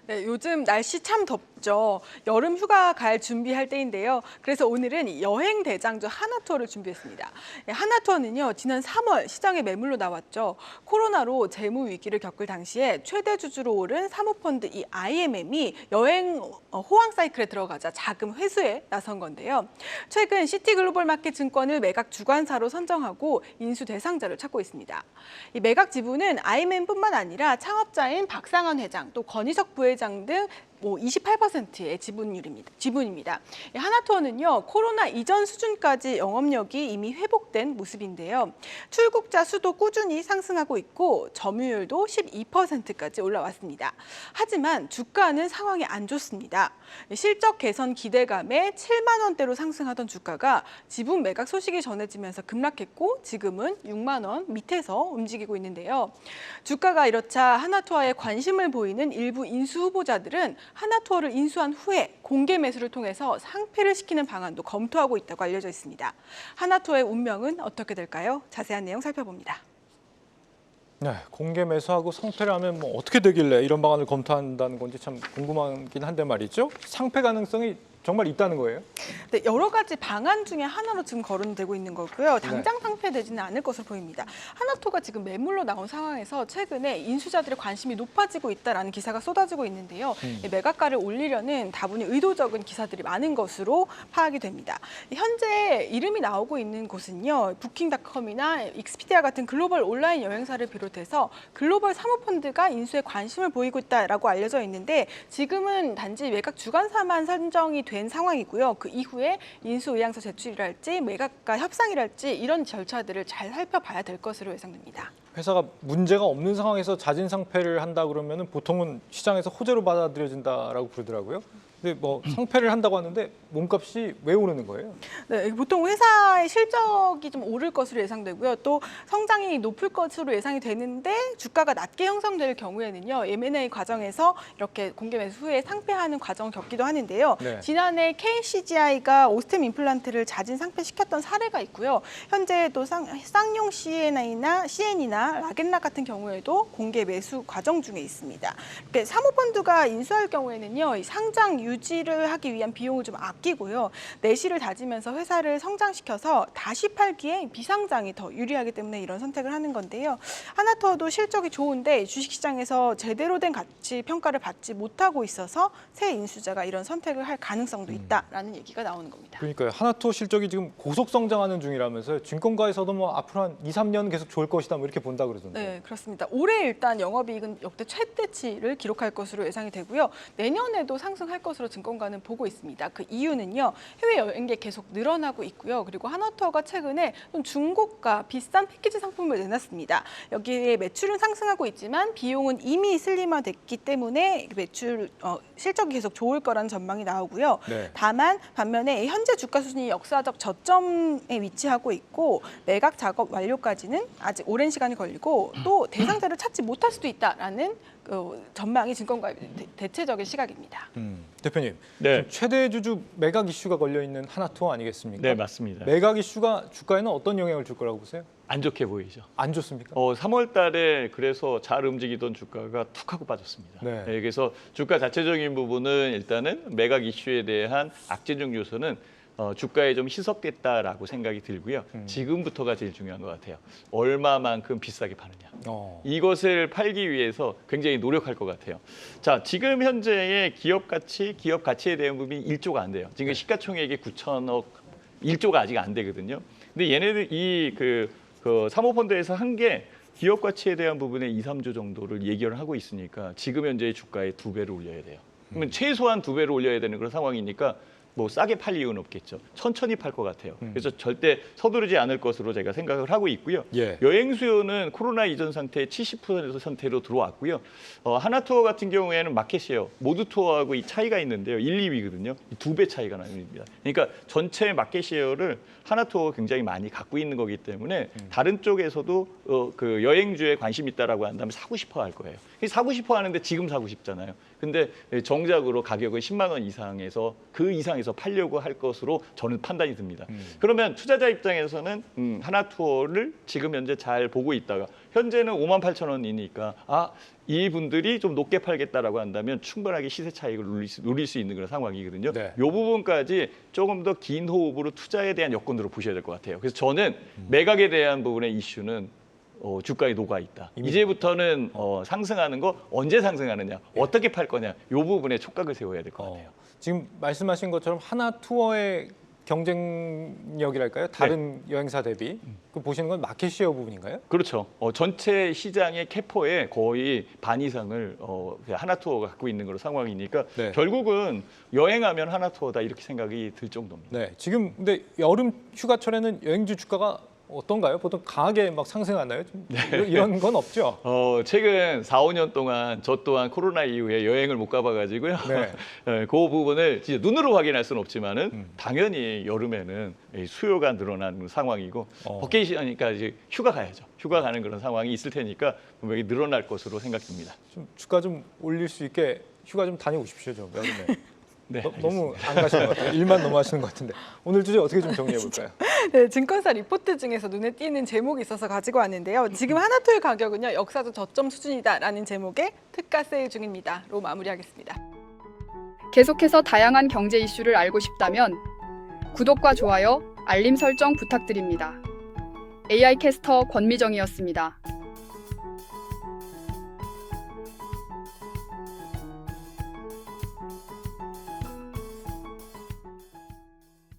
네, 요즘 날씨 참 덥죠. 여름 휴가 갈 준비할 때인데요. 그래서 오늘은 여행 대장주 하나투어를 준비했습니다. 하나투어는요, 지난 3월 시장에 매물로 나왔죠. 코로나로 재무 위기를 겪을 당시에 최대 주주로 오른 사모펀드 이 IMM이 여행 호황 사이클에 들어가자 자금 회수에 나선 건데요. 최근 시티글로벌마켓 증권을 매각 주관사로 선정하고 인수 대상자를 찾고 있습니다. 이 매각 지분은 IMM뿐만 아니라 창업자인 박상현 회장, 또 권희석 부회장 등 28%의 지분입니다. 하나투어는요, 코로나 이전 수준까지 영업력이 이미 회복된 모습인데요. 출국자 수도 꾸준히 상승하고 있고 점유율도 12%까지 올라왔습니다. 하지만 주가는 상황이 안 좋습니다. 실적 개선 기대감에 7만 원대로 상승하던 주가가 지분 매각 소식이 전해지면서 급락했고 지금은 6만 원 밑에서 움직이고 있는데요. 주가가 이렇자 하나투어에 관심을 보이는 일부 인수 후보자들은 하나투어를 인수한 후에 공개 매수를 통해서 상폐를 시키는 방안도 검토하고 있다고 알려져 있습니다. 하나투어의 운명은 어떻게 될까요? 자세한 내용 살펴봅니다. 네, 공개 매수하고 상폐를 하면 뭐 어떻게 되길래 이런 방안을 검토한다는 건지 참 궁금하긴 한데 말이죠. 상폐 가능성이 정말 있다는 거예요? 네, 여러 가지 방안 중에 하나로 지금 거론되고 있는 거고요. 당장 상폐되지는 않을 것으로 보입니다. 하나투어가 지금 매물로 나온 상황에서 최근에 인수자들의 관심이 높아지고 있다라는 기사가 쏟아지고 있는데요. 매각가를 올리려는 다분히 의도적인 기사들이 많은 것으로 파악이 됩니다. 현재 이름이 나오고 있는 곳은요. 부킹닷컴이나 익스피디아 같은 글로벌 온라인 여행사를 비롯해서 글로벌 사모펀드가 인수에 관심을 보이고 있다라고 알려져 있는데 지금은 단지 매각 주관사만 선정이 된 상황이고요. 그 이후에 인수 의향서 제출이랄지 매각가 협상이랄지 이런 절차들을 잘 살펴봐야 될 것으로 예상됩니다. 회사가 문제가 없는 상황에서 자진 상폐를 한다 그러면은 보통은 시장에서 호재로 받아들여진다라고 그러더라고요. 근데 뭐 상폐를 한다고 하는데 몸값이 왜 오르는 거예요? 네, 보통 회사의 실적이 좀 오를 것으로 예상되고요. 또 성장이 높을 것으로 예상이 되는데 주가가 낮게 형성될 경우에는요. M&A 과정에서 이렇게 공개 매수 후에 상폐하는 과정을 겪기도 하는데요. 네. 지난해 KCGI가 오스템 임플란트를 자진 상폐시켰던 사례가 있고요. 현재 또 쌍용 CN이나 라겐락 같은 경우에도 공개 매수 과정 중에 있습니다. 사모펀드가 인수할 경우에는요. 이 상장 유지를 하기 위한 비용을 좀 아끼고요. 내실을 다지면서 회사를 성장시켜서 다시 팔기에 비상장이 더 유리하기 때문에 이런 선택을 하는 건데요. 하나투어도 실적이 좋은데 주식시장에서 제대로 된 가치 평가를 받지 못하고 있어서 새 인수자가 이런 선택을 할 가능성도 있다라는 얘기가 나오는 겁니다. 그러니까요. 하나투어 실적이 지금 고속 성장하는 중이라면서요. 증권가에서도 뭐 앞으로 한 2, 3년 계속 좋을 것이다 뭐 이렇게 본다 그러던데. 네, 그렇습니다. 올해 일단 영업이익은 역대 최대치를 기록할 것으로 예상이 되고요. 내년에도 상승할 것으로 증권가는 보고 있습니다. 그 이유는요. 해외 여행객 계속 늘어나고 있고요. 그리고 하나투어가 최근에 좀 중고가 비싼 패키지 상품을 내놨습니다. 여기에 매출은 상승하고 있지만 비용은 이미 슬림화됐기 때문에 실적이 계속 좋을 거라는 전망이 나오고요. 네. 다만 반면에 현재 주가 수준이 역사적 저점에 위치하고 있고 매각 작업 완료까지는 아직 오랜 시간이 걸리고 또 대상자를 찾지 못할 수도 있다라는 전망이 증권가의 대체적인 시각입니다. 대표님, 네. 최대 주주 매각 이슈가 걸려 있는 하나투어 아니겠습니까? 네, 맞습니다. 매각 이슈가 주가에는 어떤 영향을 줄 거라고 보세요? 안 좋게 보이죠. 안 좋습니까? 3월 달에 그래서 잘 움직이던 주가가 툭 하고 빠졌습니다. 네. 그래서 주가 자체적인 부분은 일단은 매각 이슈에 대한 악재적 요소는 주가에 좀 희석됐다라고 생각이 들고요. 지금부터가 제일 중요한 것 같아요. 얼마만큼 비싸게 파느냐. 이것을 팔기 위해서 굉장히 노력할 것 같아요. 자, 지금 현재의 기업 가치에 대한 부분이 1조가 안 돼요. 지금 시가총액이 9천억, 1조가 아직 안 되거든요. 근데 얘네들 그 사모펀드에서 한 게 기업 가치에 대한 부분에 2, 3조 정도를 예견을 하고 있으니까 지금 현재의 주가의 2배를 올려야 돼요. 그러면 최소한 2배를 올려야 되는 그런 상황이니까 뭐 싸게 팔 이유는 없겠죠. 천천히 팔 것 같아요. 그래서 절대 서두르지 않을 것으로 제가 생각을 하고 있고요. 예. 여행 수요는 코로나 이전 상태의 70% 상태로 들어왔고요. 하나투어 같은 경우에는 마켓이에요. 모두 투어하고 이 차이가 있는데요. 1, 2위거든요. 2배 차이가 납니다. 그러니까 전체 마켓 셰어를 하나투어가 굉장히 많이 갖고 있는 거기 때문에 다른 쪽에서도 그 여행주에 관심 있다라고 한다면 사고 싶어 할 거예요. 사고 싶어 하는데 지금 사고 싶잖아요. 근데 정작으로 가격은 10만 원 이상에서 그 이상에서 통해서 팔려고 할 것으로 저는 판단이 듭니다. 그러면 투자자 입장에서는 하나투어를 지금 현재 잘 보고 있다가 현재는 58,000원이니까 이분들이 좀 높게 팔겠다라고 한다면 충분하게 시세 차익을 누릴 수 있는 그런 상황이거든요. 네. 이 부분까지 조금 더 긴 호흡으로 투자에 대한 여건으로 보셔야 될 것 같아요. 그래서 저는 매각에 대한 부분의 이슈는 주가에 녹아 있다. 이제부터는 상승하는 거 언제 상승하느냐, 어떻게 팔 거냐, 이 부분에 촉각을 세워야 될 것 같아요. 지금 말씀하신 것처럼 하나투어의 경쟁력이랄까요? 다른 여행사 대비 그 보시는 건 마켓쉐어 부분인가요? 그렇죠. 전체 시장의 캐퍼의 거의 반 이상을 하나투어가 갖고 있는 그런 상황이니까 네. 결국은 여행하면 하나투어다 이렇게 생각이 들 정도입니다. 네. 지금 근데 여름 휴가철에는 여행주 주가가 어떤가요? 보통 강하게 막 상승하나요? 좀 이런 건 없죠? 최근 4, 5년 동안 저 또한 코로나 이후에 여행을 못 가봐가지고요. 네. 그 부분을 진짜 눈으로 확인할 수는 없지만은 당연히 여름에는 이 수요가 늘어나는 상황이고 버케이션이니까 이제 휴가 가야죠. 휴가 가는 그런 상황이 있을 테니까 분명히 늘어날 것으로 생각됩니다. 좀 주가 좀 올릴 수 있게 휴가 좀 다녀오십시오, 좀 여름에. 네, 너무 안 가시는 것 같아요. 일만 너무 하시는 것 같은데. 오늘 주제 어떻게 좀 정리해 볼까요? 네, 증권사 리포트 중에서 눈에 띄는 제목이 있어서 가지고 왔는데요. 지금 하나투의 가격은요, 역사적 저점 수준이다라는 제목의 특가 세일 중입니다.로 마무리하겠습니다. 계속해서 다양한 경제 이슈를 알고 싶다면 구독과 좋아요, 알림 설정 부탁드립니다. AI 캐스터 권미정이었습니다.